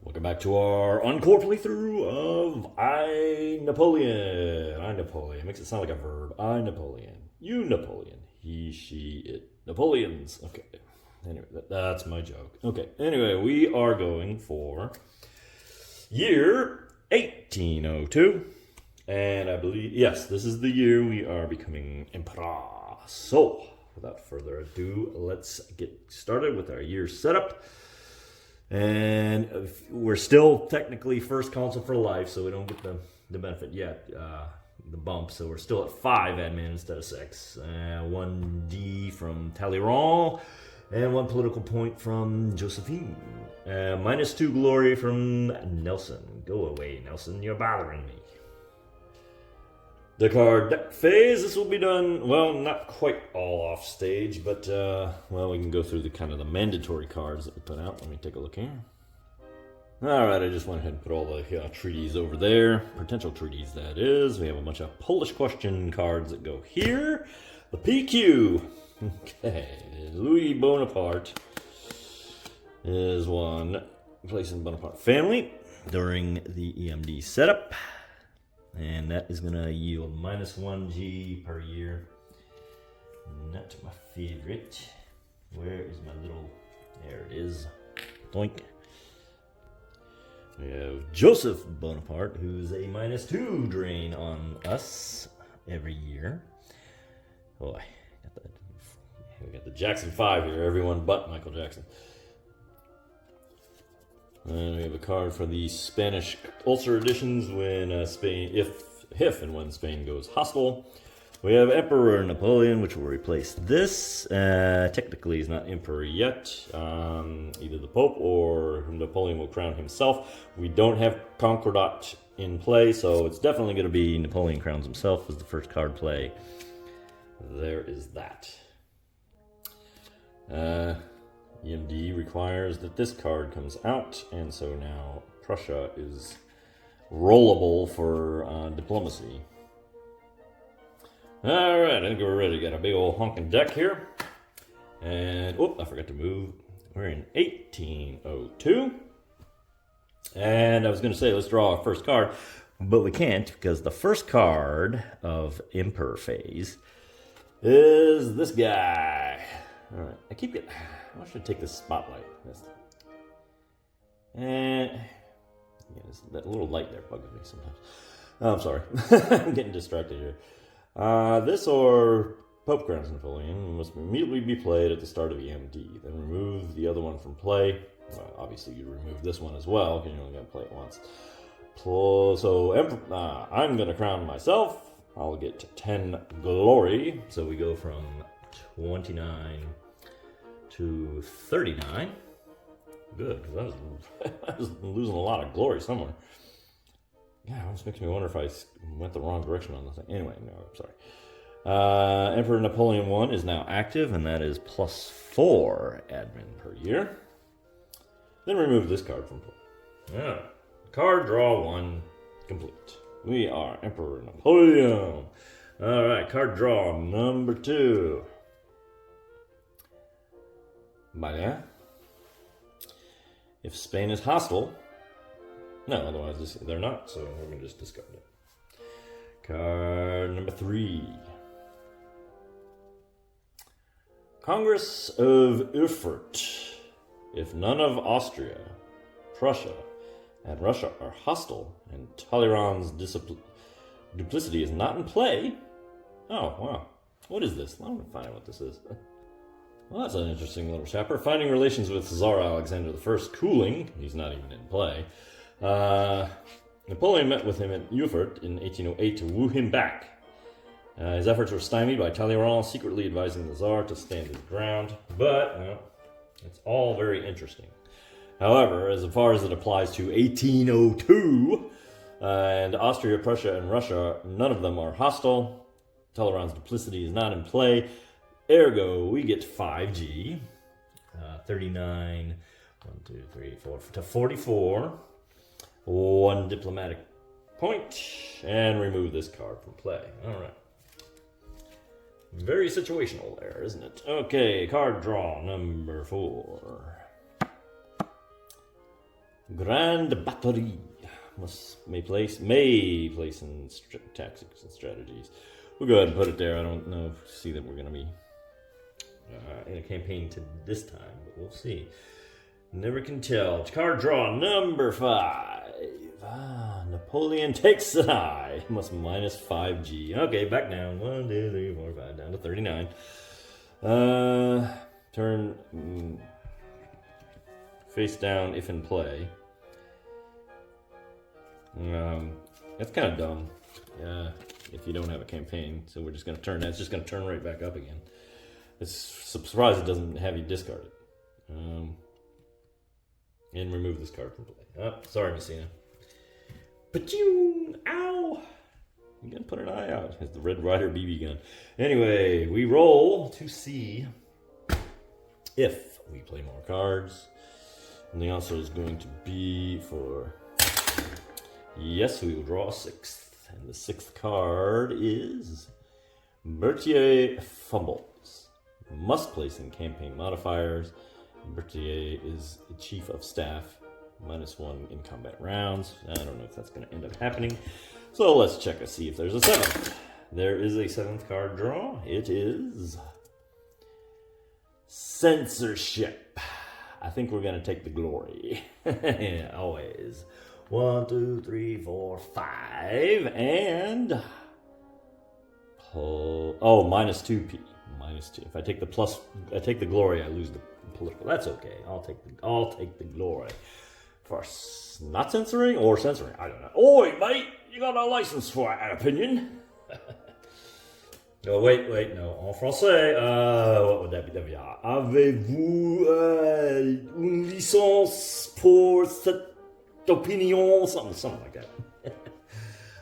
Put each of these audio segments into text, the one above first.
Welcome back to our Encore playthrough of I, Napoleon. I, Napoleon. Makes it sound like a verb. I, Napoleon. You, Napoleon. He, she, it. Napoleons. Okay. Anyway, that's my joke. Okay. Anyway, we are going for year 1802. And I believe, yes, this is the year we are becoming emperor. So, without further ado, let's get started with our year setup. And we're still technically first consul for life, so we don't get the benefit yet, the bump. So we're still at 5 admin instead of 6. 1 D from Talleyrand, and 1 political point from Josephine. -2 glory from Nelson. Go away, Nelson, you're bothering me. The card deck phase, this will be done, well, not quite all off stage, but, well, we can go through the kind of the mandatory cards that we put out. Let me take a look here. Alright, I just went ahead and put all the treaties over there. Potential treaties, that is. We have a bunch of Polish question cards that go here. The PQ. Okay, Louis Bonaparte is one place in Bonaparte family during the EMD setup. And that is going to yield -1 G per year. Not my favorite. Where is my little... There it is. Doink. We have Joseph Bonaparte, who's a -2 drain on us every year. Oh, we got the Jackson 5 here. Everyone but Michael Jackson. And we have a card for the Spanish Ulcer editions when Spain, if and when Spain goes hostile. We have Emperor Napoleon, which will replace this. Technically, he's not emperor yet. Either the Pope or Napoleon will crown himself. We don't have Concordat in play, so it's definitely going to be Napoleon crowns himself as the first card play. There is that. EMD requires that this card comes out, and so now Prussia is rollable for diplomacy. Alright, I think we're ready. Got a big old honking deck here. And, oh, I forgot to move. We're in 1802. And I was going to say, let's draw our first card, but we can't because the first card of Emperor phase is this guy. Alright, I keep getting... I should take this spotlight. And yeah, that little light there bugs me sometimes. Oh, I'm sorry. I'm getting distracted here. This or Pope crowns Napoleon must immediately be played at the start of EMD. Then remove the other one from play. Well, obviously, you remove this one as well because you're only going to play it once. So I'm going to crown myself. I'll get 10 glory. So we go from 29 to 39. Good, because I was losing a lot of glory somewhere. Yeah, it almost makes me wonder if I went the wrong direction on the thing. Anyway, no, I'm sorry. Emperor Napoleon 1 is now active, and that is +4 admin per year. Then remove this card from play. Yeah, card draw 1 complete. We are Emperor Napoleon. All right, card draw number 2. Vale. If Spain is hostile, no, otherwise they're not, so we're going to just discard it. Card number 3. Congress of Erfurt. If none of Austria, Prussia, and Russia are hostile, and Talleyrand's duplicity is not in play. Oh, wow. What is this? I want to find out what this is. Well, that's an interesting little chapter. Finding relations with Tsar Alexander I cooling. He's not even in play. Napoleon met with him at Erfurt in 1808 to woo him back. His efforts were stymied by Talleyrand secretly advising the Tsar to stand his ground. But, well, it's all very interesting. However, as far as it applies to 1802, and Austria, Prussia, and Russia, none of them are hostile. Talleyrand's duplicity is not in play. Ergo, we get 5G, 39, 1, 2, 3, 4, to 44, 1 diplomatic point, and remove this card from play. All right. Very situational there, isn't it? Okay, card draw number 4. Grande Batterie may place in tactics and strategies. We'll go ahead and put it there. I don't know see that we're going to be in a campaign to this time, but we'll see. Never can tell. Card draw number 5. Napoleon takes an eye. Must minus 5G. Okay, back down. 1, 2, 3, 4, 5, down to 39. Turn face down if in play. That's kind of dumb. If you don't have a campaign, so we're just going to turn. That's just going to turn right back up again. It's surprised it doesn't have you discard it. And remove this card from play. Oh, sorry, Messina. Pachoon! Ow! You gotta put an eye out. It's the Red Ryder BB gun. Anyway, we roll to see if we play more cards. And the answer is going to be for... Yes, we will draw a 6th. And the 6th card is... Berthier Fumbles. Must place in campaign modifiers. Berthier is the Chief of Staff. -1 in combat rounds. I don't know if that's going to end up happening. So let's check and see if there's a 7th. There is a 7th card draw. It is... Censorship. I think we're going to take the glory. Always. 1, 2, 3, 4, 5. And... Oh, minus 2p. Minus 2. If I take the plus... I take the glory, I lose the political. That's okay. I'll take the glory. For not censoring or censoring, I don't know. Oi, mate, you got a license for an opinion. Oh, wait, no. En français, what would that be? Avez-vous une licence pour cette opinion? Something like that.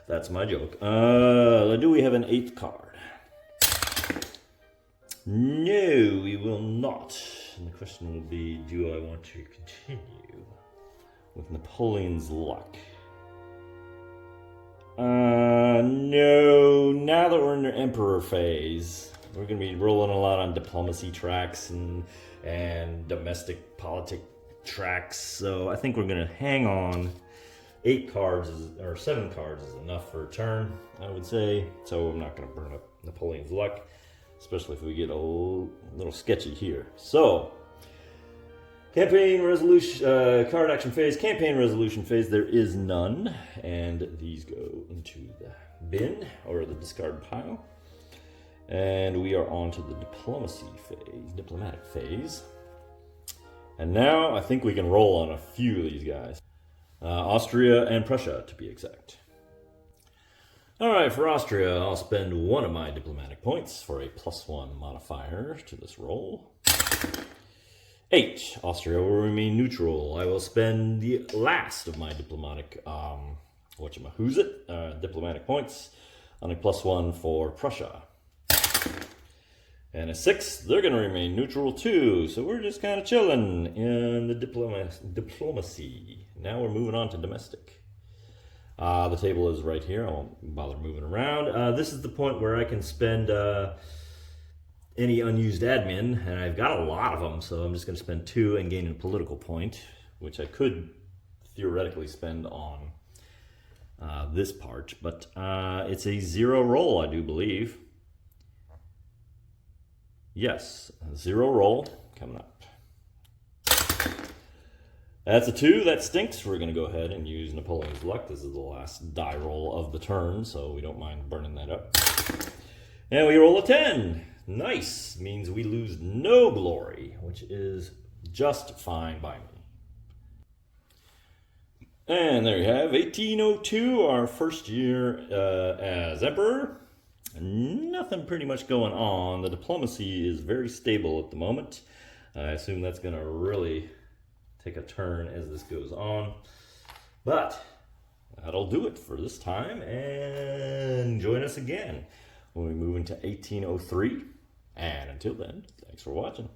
That's my joke. Do we have an 8th card? No, we will not. And the question will be, do I want to continue with Napoleon's luck? No. Now that we're in the Emperor phase, we're going to be rolling a lot on diplomacy tracks and domestic politic tracks. So I think we're going to hang on. 8 cards or 7 cards is enough for a turn, I would say. So I'm not going to burn up Napoleon's luck, especially if we get a little sketchy here. So, campaign resolution, card action phase, campaign resolution phase, there is none. And these go into the bin, or the discard pile. And we are on to the diplomatic phase. And now I think we can roll on a few of these guys. Austria and Prussia, to be exact. Alright, for Austria, I'll spend 1 of my diplomatic points for a +1 modifier to this roll. 8. Austria will remain neutral. I will spend the last of my diplomatic, diplomatic points on a +1 for Prussia. And a 6, they're going to remain neutral too. So we're just kind of chilling in the diplomacy. Now we're moving on to domestic. The table is right here. I won't bother moving around. This is the point where I can spend any unused admin, and I've got a lot of them, so I'm just going to spend 2 and gain a political point, which I could theoretically spend on this part, but it's a 0 roll, I do believe. Yes, 0 roll coming up. That's a 2. That stinks. We're going to go ahead and use Napoleon's luck. This is the last die roll of the turn, so we don't mind burning that up. And we roll a 10. Nice. Means we lose no glory, which is just fine by me. And there you have 1802, our first year as Emperor. Nothing pretty much going on. The diplomacy is very stable at the moment. I assume that's going to really take a turn as this goes on. But that'll do it for this time. And join us again when we move into 1803. And until then, thanks for watching.